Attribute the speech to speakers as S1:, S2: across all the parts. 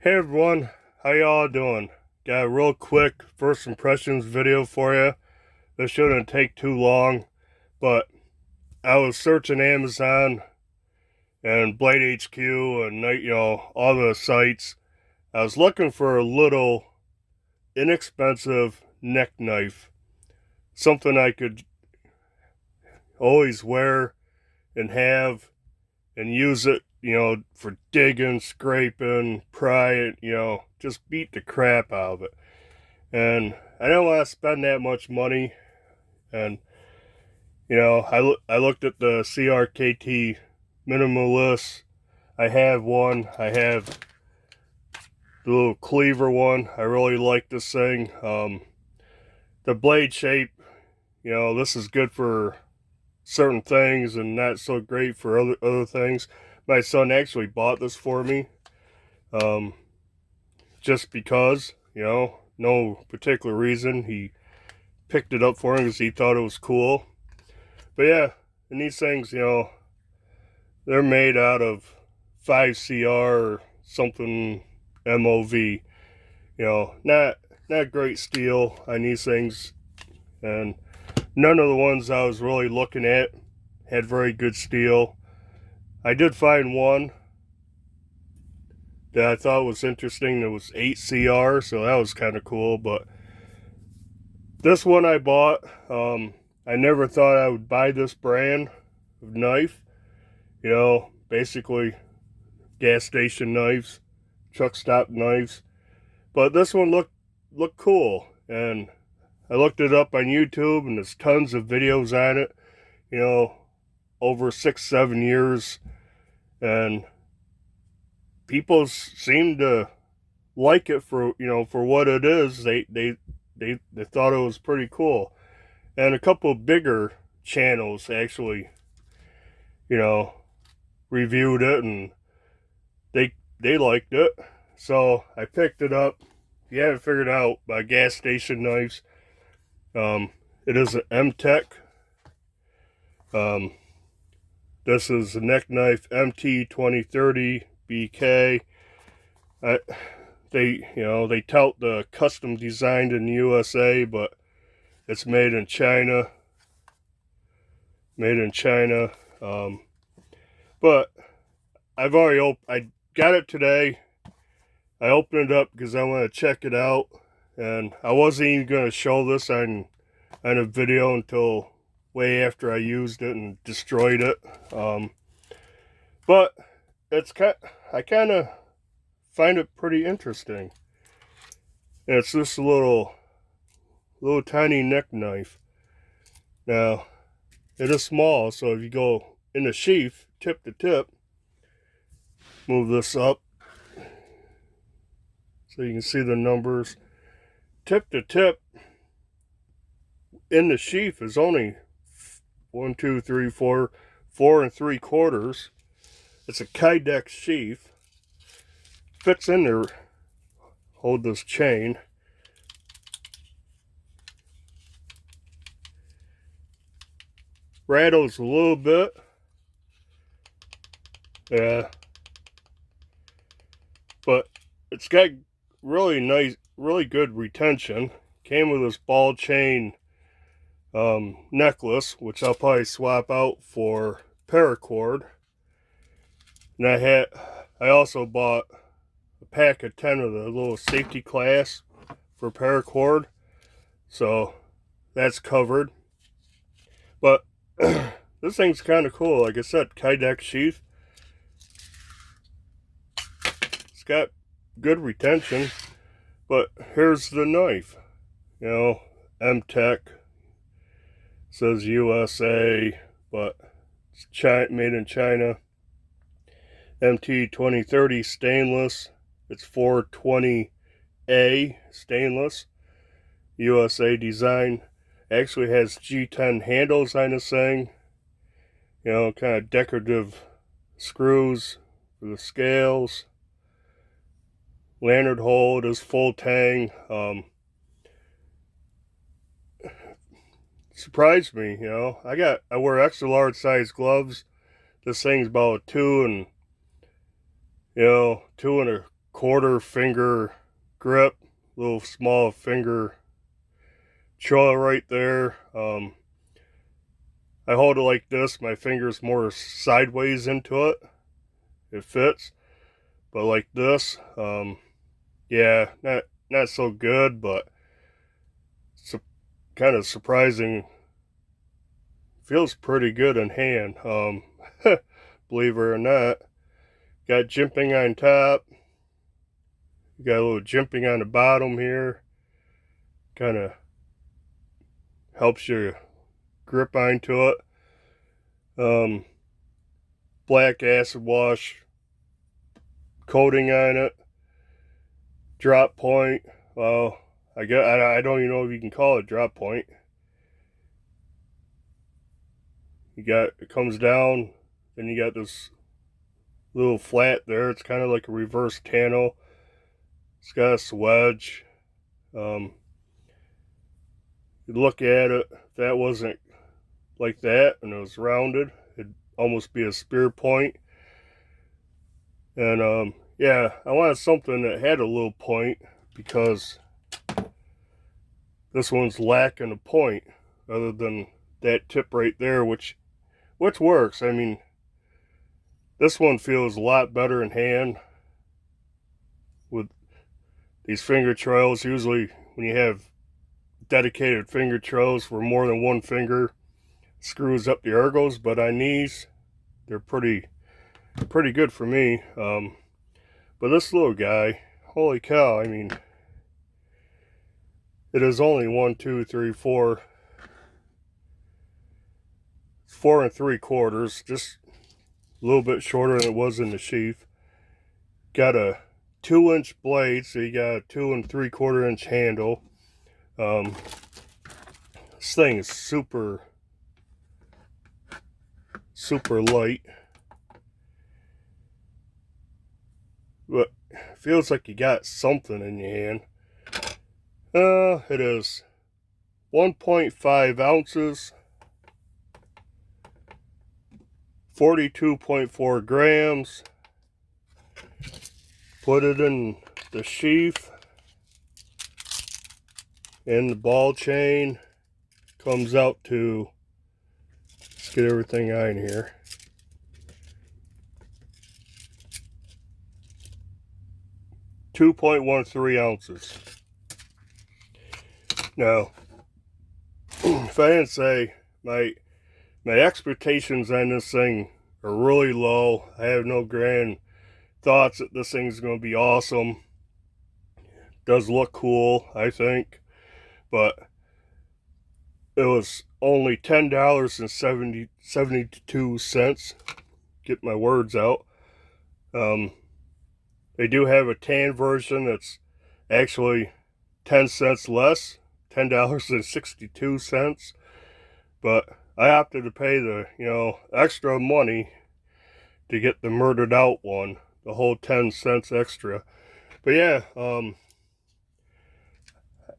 S1: Hey everyone, how y'all doing? Got a real quick first impressions video for you. This shouldn't take too long, but I was searching Amazon and Blade HQ and all the sites. I was looking for a little inexpensive neck knife, something I could always wear and have and use it, for digging, scraping, prying, just beat the crap out of it. And I didn't want to spend that much money. And I looked at the CRKT minimalist. I have one. I have the little cleaver one. I really like this thing. The blade shape, this is good for certain things and not so great for other things. My son actually bought this for me, just because, no particular reason. He picked it up for him because he thought it was cool. But yeah, and these things, they're made out of 5CR or something MOV. Not great steel on these things, and none of the ones I was really looking at had very good steel. I did find one that I thought was interesting. It was 8CR, so that was kind of cool. But this one I bought, I never thought I would buy this brand of knife. Basically gas station knives, truck stop knives. But this one looked cool, and I looked it up on YouTube, and there's tons of videos on it. Over 6-7 years, and people seem to like it for what it is. They thought it was pretty cool, and a couple of bigger channels actually reviewed it, and they liked it. So I picked it up. If you haven't figured out by gas station knives, it is an Mtech. This is a neck knife MT2030 BK. They tout the custom designed in the USA, but it's made in China. But I got it today. I opened it up because I want to check it out, and I wasn't even going to show this on a video until way after I used it and destroyed it. But I kind of find it pretty interesting. And it's this little tiny neck knife. Now, it is small, so if you go in the sheath, tip to tip, move this up so you can see the numbers. Tip to tip in the sheath is only 4 3/4. It's a Kydex sheath. Fits in there. Hold this chain. Rattles a little bit. Yeah. But it's got really good retention. Came with this ball chain necklace, which I'll probably swap out for paracord. And I also bought a pack of 10 of the little safety clasps for paracord, so that's covered. But this thing's kind of cool. Like I said, Kydex sheath. It's got good retention. But here's the knife. Mtech. Says USA, but it's made in China. MT2030 stainless. It's 420A stainless. USA design. Actually has G10 handles on this thing. Kind of decorative screws for the scales. Lanyard hole. It is full tang. Surprised me, I wear extra large size gloves. This thing's about 2 and 2 1/4 quarter finger grip, little small finger choil right there. I hold it like this, my finger's more sideways into it. It fits. But like this, yeah, not so good, but kind of surprising. Feels pretty good in hand, believe it or not. Got jimping on top. You got a little jimping on the bottom here. Kind of helps you grip onto it. Black acid wash coating on it. Drop point. Well, I don't even know if you can call it drop point. It comes down, then you got this little flat there. It's kind of like a reverse tano. It's got a swedge. You look at it, if that wasn't like that and it was rounded, it'd almost be a spear point. And yeah, I wanted something that had a little point because this one's lacking a point other than that tip right there, which works. I mean, this one feels a lot better in hand with these finger trails. Usually when you have dedicated finger trails where more than one finger screws up the ergos, but on these, they're pretty good for me. But this little guy, holy cow, I mean, it is only 4 3/4, just a little bit shorter than it was in the sheath. Got a 2-inch blade, so you got a 2 3/4 inch handle. This thing is super light, but feels like you got something in your hand. It is 1.5 ounces, 42.4 grams. Put it in the sheath, and the ball chain comes out to, let's get everything on here, 2.13 ounces. Now, if I didn't say, my expectations on this thing are really low. I have no grand thoughts that this thing's going to be awesome. Does look cool, I think, but it was only $10.72. Get my words out. They do have a tan version that's actually 10 cents less, $10.62, but I opted to pay the, extra money to get the murdered out one, the whole 10 cents extra. But yeah,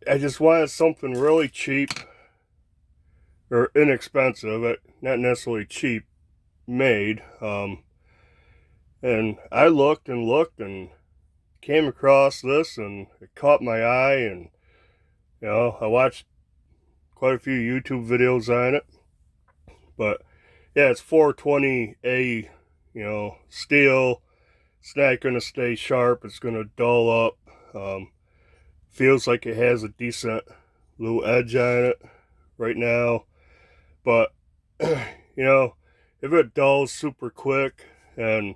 S1: I just wanted something really cheap or inexpensive, not necessarily cheap made. And I looked and came across this, and it caught my eye, and I watched quite a few YouTube videos on it. But yeah, it's 420A, steel. It's not going to stay sharp. It's going to dull up. Feels like it has a decent little edge on it right now. But, if it dulls super quick and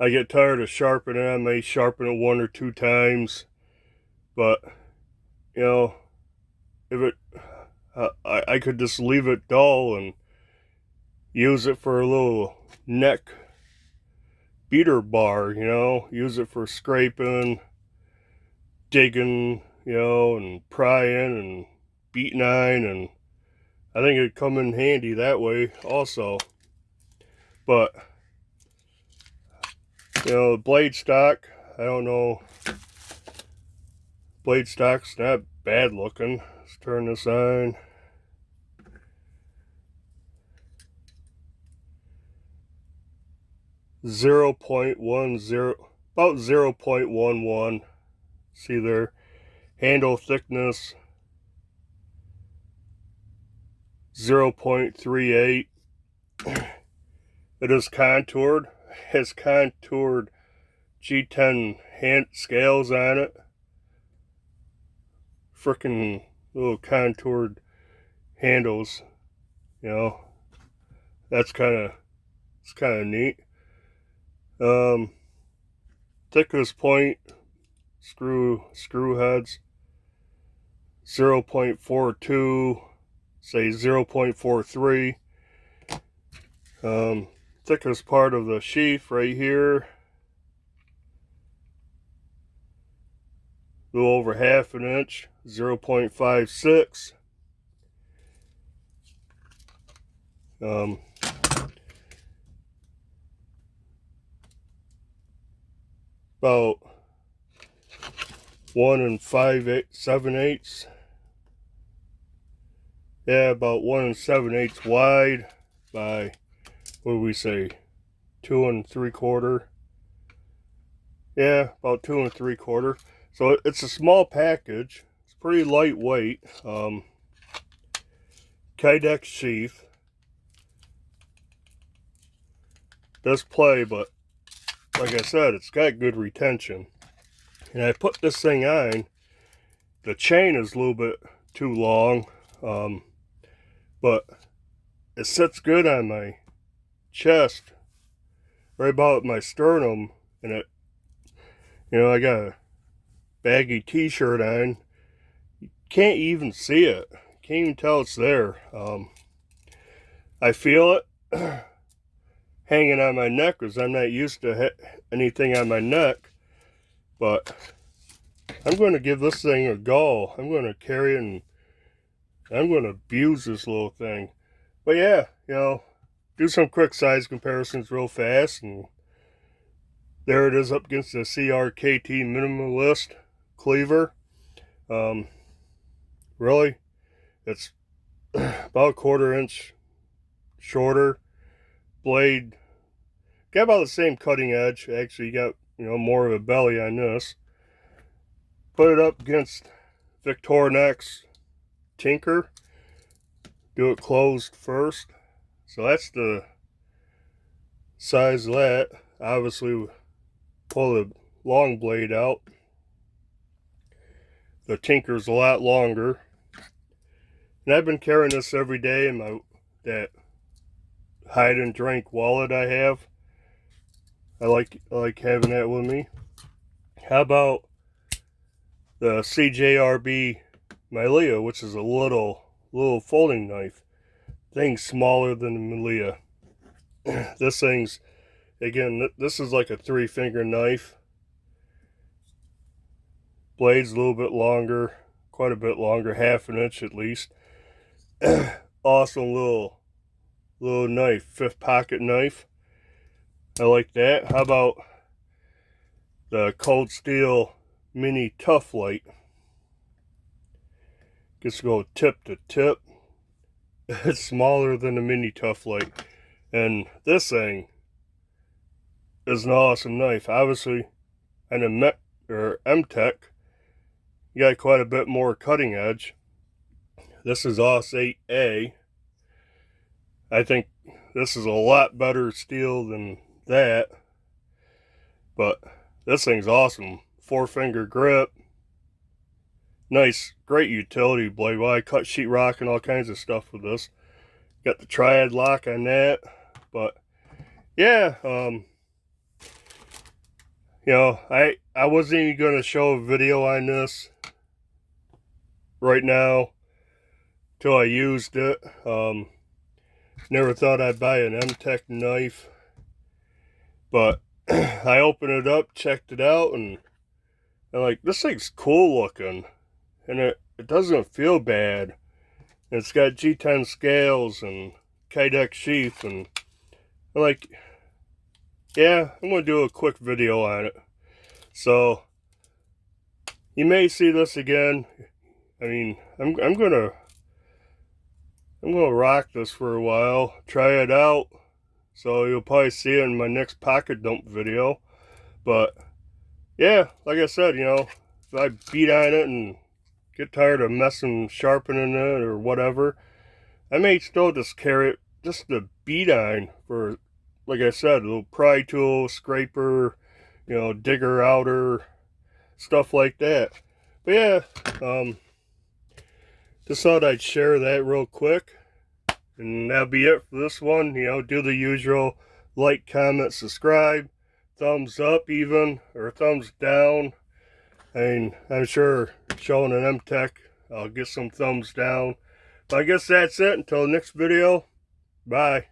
S1: I get tired of sharpening it, I may sharpen it 1 or 2 times. But, if it, I could just leave it dull and use it for a little neck beater bar, use it for scraping, digging, and prying and beating on, and I think it'd come in handy that way also. But, the blade stock, I don't know, blade stock's not bad looking. Let's turn this on. .10 about 0.11. See there, handle thickness 0.38. It is contoured, has contoured G10 hand scales on it. Frickin' little contoured handles, you know. That's kind of neat. Thickness point screw heads 0.42, say 0.43. Thickest part of the sheath right here, a little over half an inch, 0.56. About 1 7/8. Yeah, about 1 7/8 wide by, what do we say, 2 3/4. Yeah, about 2 3/4. So it's a small package. It's pretty lightweight. Kydex sheath. Does play, but like I said, it's got good retention. And I put this thing on. The chain is a little bit too long, but it sits good on my chest, right about my sternum, and it, you know, I got a baggy t-shirt on. You can't even see it. Can't even tell it's there. I feel it hanging on my neck because I'm not used to anything on my neck, but I'm going to give this thing a go. I'm going to carry it and I'm going to abuse this little thing. But yeah, you know, do some quick size comparisons real fast, and there it is up against the CRKT Minimalist Cleaver. Really, it's about a 1/4 inch shorter. Blade got about the same cutting edge. Actually, you got, you know, more of a belly on this. Put it up against Victorinox Tinker. Do it closed first. So that's the size of that. Obviously, pull the long blade out. The Tinker's a lot longer. And I've been carrying this every day in that hide and drink wallet I have. I like having that with me. How about the CJRB Milea, which is a little folding knife. Thing's smaller than the Milea. This thing's, again, this is like a 3-finger knife. Blade's a little bit longer, quite a bit longer, 1/2 inch at least. Awesome little knife, 5th pocket knife. I like that. How about the Cold Steel Mini Tough Light? Gets to go tip to tip. It's smaller than the Mini Tough Light, and this thing is an awesome knife. Obviously, on a Mtech, you got quite a bit more cutting edge. This is AUS 8A. I think this is a lot better steel than that, but this thing's awesome. 4-finger grip. Nice, great utility blade. Well, I cut sheetrock and all kinds of stuff with this. Got the triad lock on that. But yeah, you know, I wasn't even going to show a video on this right now till I used it. Never thought I'd buy an Mtech knife, but I opened it up, checked it out, and I'm like, this thing's cool looking, and it doesn't feel bad. And it's got G10 scales and Kydex sheath, and I'm like, yeah, I'm gonna do a quick video on it. So you may see this again. I mean, I'm gonna rock this for a while, try it out. So you'll probably see it in my next pocket dump video. But yeah, like I said, you know, if I beat on it and get tired of messing, sharpening it or whatever, I may still just carry it just to beat on for, like I said, a little pry tool, scraper, you know, digger outer, stuff like that. But yeah, just thought I'd share that real quick. And that'll be it for this one. You know, do the usual like, comment, subscribe, thumbs up even, or thumbs down. I mean, I'm sure showing an Mtech, I'll get some thumbs down. But I guess that's it. Until the next video, bye.